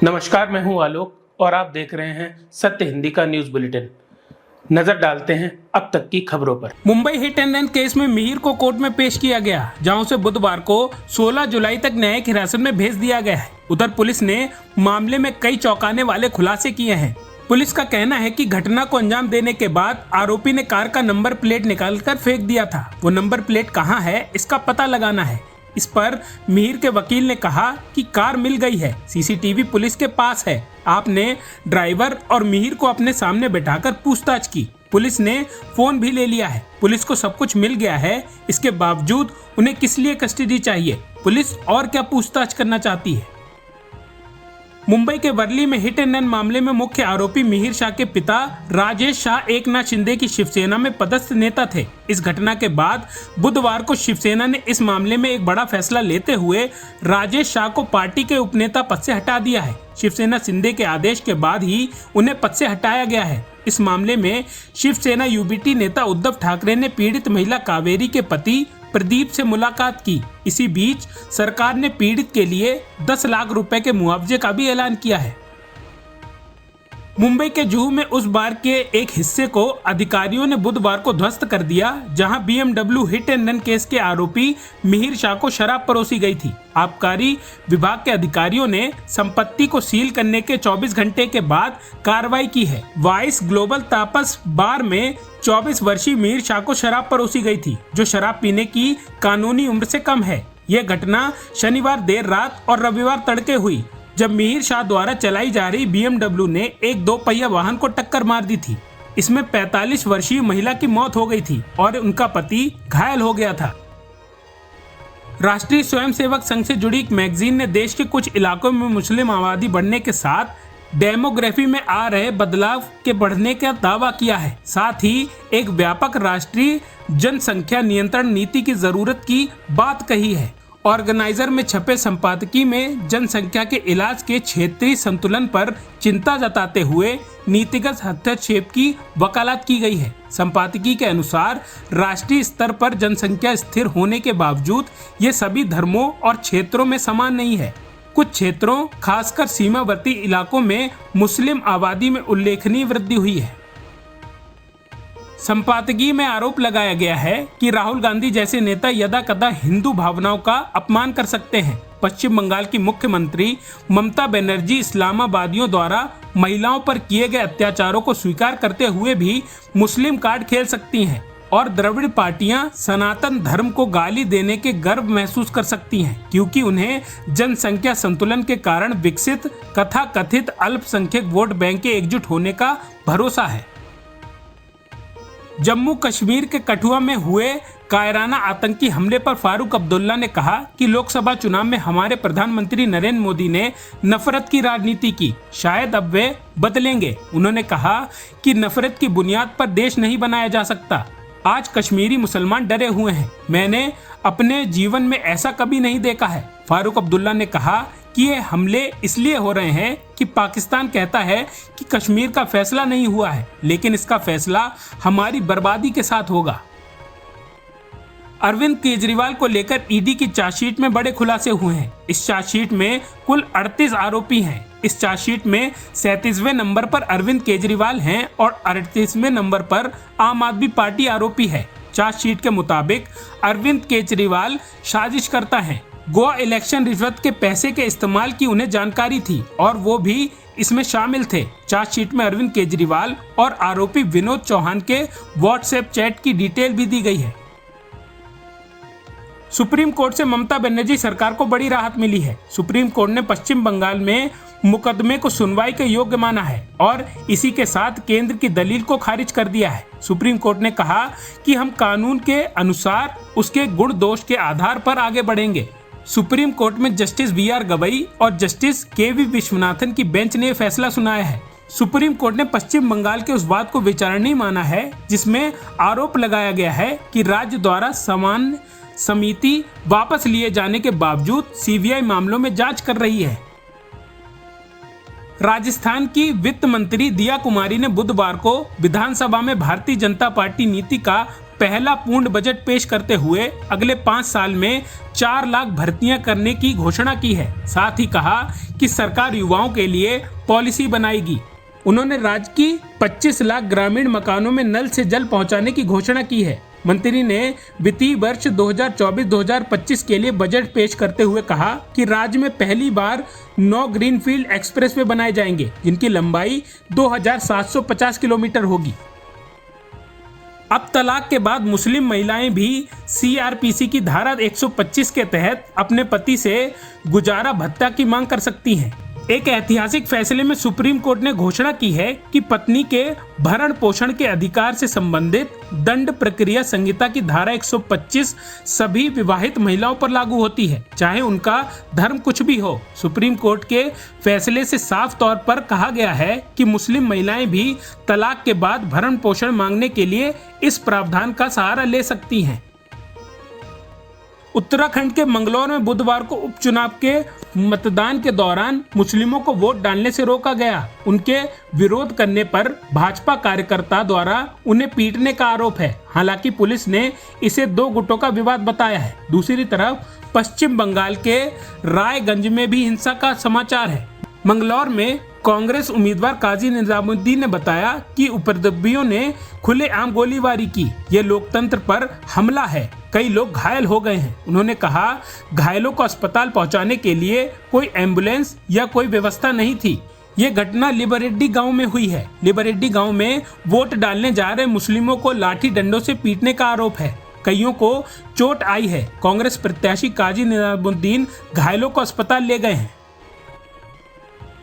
नमस्कार, मैं हूं आलोक और आप देख रहे हैं सत्य हिंदी का न्यूज बुलेटिन। नजर डालते हैं अब तक की खबरों पर। Mumbai hit and run case में मिहिर को कोर्ट में पेश किया गया, जहां उसे बुधवार को 16 जुलाई तक न्यायिक हिरासत में भेज दिया गया है। उधर पुलिस ने मामले में कई चौंकाने वाले खुलासे किए हैं। पुलिस का कहना है कि घटना को अंजाम देने के बाद आरोपी ने कार का नंबर प्लेट निकालकर फेंक दिया था। वो नंबर प्लेट कहां है, इसका पता लगाना है। इस पर मिहिर के वकील ने कहा कि कार मिल गई है, सीसीटीवी पुलिस के पास है। आपने ड्राइवर और मिहिर को अपने सामने बैठाकर पूछताछ की। पुलिस ने फोन भी ले लिया है। पुलिस को सब कुछ मिल गया है, इसके बावजूद उन्हें किस लिए कस्टडी चाहिए? पुलिस और क्या पूछताछ करना चाहती है? मुंबई के वर्ली में हिट एंड रन मामले में मुख्य आरोपी मिहिर शाह के पिता राजेश शाह एकनाथ शिंदे की शिवसेना में पदस्थ नेता थे। इस घटना के बाद बुधवार को शिवसेना ने इस मामले में एक बड़ा फैसला लेते हुए राजेश शाह को पार्टी के उपनेता पद से हटा दिया है। शिवसेना शिंदे के आदेश के बाद ही उन्हें पद से हटाया गया है। इस मामले में शिवसेना यूबीटी नेता उद्धव ठाकरे ने पीड़ित महिला कावेरी के पति प्रदीप से मुलाकात की। इसी बीच सरकार ने पीड़ित के लिए 10 लाख रुपए के मुआवजे का भी ऐलान किया है। मुंबई के जुहू में उस बार के एक हिस्से को अधिकारियों ने बुधवार को ध्वस्त कर दिया, जहां BMW hit and run case के आरोपी मिहिर शाह को शराब परोसी गई थी। आबकारी विभाग के अधिकारियों ने संपत्ति को सील करने के 24 घंटे के बाद कार्रवाई की है। वाइस ग्लोबल तापस बार में 24 वर्षीय मिहिर शाह को शराब परोसी गई थी, जो शराब पीने की कानूनी उम्र से कम है। यह घटना शनिवार देर रात और रविवार तड़के हुई, जब मिहिर शाह द्वारा चलाई जा रही BMW ने एक 2 पहिया वाहन को टक्कर मार दी थी। इसमें 45 वर्षीय महिला की मौत हो गई थी और उनका पति घायल हो गया था। राष्ट्रीय स्वयंसेवक संघ से जुड़ी एक मैगजीन ने देश के कुछ इलाकों में मुस्लिम आबादी बढ़ने के साथ डेमोग्राफी में आ रहे बदलाव के बढ़ने का दावा किया है। साथ ही एक व्यापक राष्ट्रीय जनसंख्या नियंत्रण नीति की जरूरत की बात कही है। ऑर्गेनाइजर में छपे संपादकीय में जनसंख्या के इलाज के क्षेत्रीय संतुलन पर चिंता जताते हुए नीतिगत हस्तक्षेप की वकालत की गई है। संपादकीय के अनुसार राष्ट्रीय स्तर पर जनसंख्या स्थिर होने के बावजूद ये सभी धर्मों और क्षेत्रों में समान नहीं है। कुछ क्षेत्रों, खासकर सीमावर्ती इलाकों में मुस्लिम आबादी में उल्लेखनीय वृद्धि हुई है। संपादकीय में आरोप लगाया गया है कि राहुल गांधी जैसे नेता यदा कदा हिंदू भावनाओं का अपमान कर सकते हैं। पश्चिम बंगाल की मुख्यमंत्री ममता बनर्जी इस्लामाबादियों द्वारा महिलाओं पर किए गए अत्याचारों को स्वीकार करते हुए भी मुस्लिम कार्ड खेल सकती हैं और द्रविड़ पार्टियां सनातन धर्म को गाली देने के गर्व महसूस कर सकती हैं, क्योंकि उन्हें जनसंख्या संतुलन के कारण विकसित कथाकथित अल्पसंख्यक वोट बैंक के एकजुट होने का भरोसा है। जम्मू कश्मीर के कठुआ में हुए कायराना आतंकी हमले पर फारूक अब्दुल्ला ने कहा कि लोकसभा चुनाव में हमारे प्रधानमंत्री नरेंद्र मोदी ने नफरत की राजनीति की, शायद अब वे बदलेंगे। उन्होंने कहा कि नफरत की बुनियाद पर देश नहीं बनाया जा सकता। आज कश्मीरी मुसलमान डरे हुए हैं। मैंने अपने जीवन में ऐसा कभी नहीं देखा है। फारूक अब्दुल्ला ने कहा कि ये हमले इसलिए हो रहे हैं कि पाकिस्तान कहता है कि कश्मीर का फैसला नहीं हुआ है, लेकिन इसका फैसला हमारी बर्बादी के साथ होगा। अरविंद केजरीवाल को लेकर ईडी की चार्जशीट में बड़े खुलासे हुए हैं। इस चार्जशीट में कुल 38 आरोपी हैं। इस चार्जशीट में 37वें नंबर पर अरविंद केजरीवाल हैं और 38वें नंबर पर आम आदमी पार्टी आरोपी है। चार्जशीट के मुताबिक अरविंद केजरीवाल साजिशकर्ता हैं। गोवा इलेक्शन रिश्वत के पैसे के इस्तेमाल की उन्हें जानकारी थी और वो भी इसमें शामिल थे। चार्जशीट में अरविंद केजरीवाल और आरोपी विनोद चौहान के व्हाट्सएप चैट की डिटेल भी दी गई है। सुप्रीम कोर्ट से ममता बनर्जी सरकार को बड़ी राहत मिली है। सुप्रीम कोर्ट ने पश्चिम बंगाल में मुकदमे को सुनवाई के योग्य माना है और इसी के साथ केंद्र की दलील को खारिज कर दिया है। सुप्रीम कोर्ट ने कहा कि हम कानून के अनुसार उसके गुण दोष के आधार पर आगे बढ़ेंगे। सुप्रीम कोर्ट में जस्टिस BR गवई और जस्टिस KV विश्वनाथन की बेंच ने फैसला सुनाया है। सुप्रीम कोर्ट ने पश्चिम बंगाल के उस बात को विचारणीय माना है जिसमें आरोप लगाया गया है कि राज्य द्वारा समान समिति वापस लिए जाने के बावजूद CBI मामलों में जांच कर रही है। राजस्थान की वित्त मंत्री दिया कुमारी ने बुधवार को विधानसभा में भारतीय जनता पार्टी नीति का पहला पूर्ण बजट पेश करते हुए अगले 5 साल में 4 लाख भर्तियां करने की घोषणा की है। साथ ही कहा कि सरकार युवाओं के लिए पॉलिसी बनाएगी। उन्होंने राज्य की 25 लाख ग्रामीण मकानों में नल से जल पहुंचाने की घोषणा की है। मंत्री ने वित्तीय वर्ष 2024-2025 के लिए बजट पेश करते हुए कहा कि राज्य में पहली बार 9 ग्रीनफील्ड एक्सप्रेसवे बनाए जाएंगे, जिनकी लंबाई 2750 किलोमीटर होगी। अब तलाक के बाद मुस्लिम महिलाएं भी सीआरपीसी की धारा 125 के तहत अपने पति से गुजारा भत्ता की मांग कर सकती हैं। एक ऐतिहासिक फैसले में सुप्रीम कोर्ट ने घोषणा की है कि पत्नी के भरण पोषण के अधिकार से संबंधित दंड प्रक्रिया संहिता की धारा 125 सभी विवाहित महिलाओं पर लागू होती है, चाहे उनका धर्म कुछ भी हो। सुप्रीम कोर्ट के फैसले से साफ तौर पर कहा गया है कि मुस्लिम महिलाएं भी तलाक के बाद भरण पोषण मांगने के लिए इस प्रावधान का सहारा ले सकती हैं। उत्तराखंड के मंगलौर में बुधवार को उपचुनाव के मतदान के दौरान मुस्लिमों को वोट डालने से रोका गया। उनके विरोध करने पर भाजपा कार्यकर्ता द्वारा उन्हें पीटने का आरोप है। हालांकि पुलिस ने इसे 2 गुटों का विवाद बताया है। दूसरी तरफ पश्चिम बंगाल के रायगंज में भी हिंसा का समाचार है। मंगलौर में कांग्रेस उम्मीदवार काजी निजामुद्दीन ने बताया कि उपद्रवियों ने खुलेआम गोलीबारी की। ये लोकतंत्र पर हमला है, कई लोग घायल हो गए हैं। उन्होंने कहा घायलों को अस्पताल पहुंचाने के लिए कोई एम्बुलेंस या कोई व्यवस्था नहीं थी। ये घटना लिबरेड्डी गांव में हुई है। लिबरेड्डी गांव में वोट डालने जा रहे मुस्लिमों को लाठी डंडों से पीटने का आरोप है। कईयों को चोट आई है। कांग्रेस प्रत्याशी काजी निजामुद्दीन घायलों को अस्पताल ले गए हैं।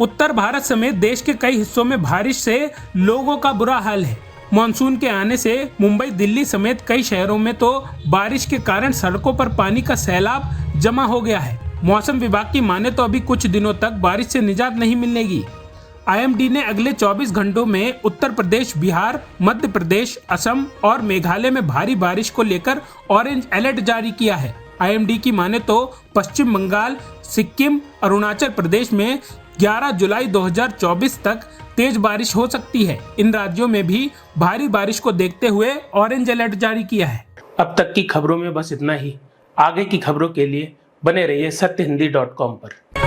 उत्तर भारत समेत देश के कई हिस्सों में बारिश से लोगों का बुरा हाल है। मानसून के आने से मुंबई, दिल्ली समेत कई शहरों में तो बारिश के कारण सड़कों पर पानी का सैलाब जमा हो गया है। मौसम विभाग की माने तो अभी कुछ दिनों तक बारिश से निजात नहीं मिलेगी। आईएमडी ने अगले 24 घंटों में उत्तर प्रदेश, बिहार, मध्य प्रदेश, असम और मेघालय में भारी बारिश को लेकर ऑरेंज अलर्ट जारी किया है। आईएमडी की माने तो पश्चिम बंगाल, सिक्किम, अरुणाचल प्रदेश में 11 जुलाई 2024 तक तेज बारिश हो सकती है। इन राज्यों में भी भारी बारिश को देखते हुए ऑरेंज अलर्ट जारी किया है। अब तक की खबरों में बस इतना ही। आगे की खबरों के लिए बने रहिए सत्यहिंदी.com पर।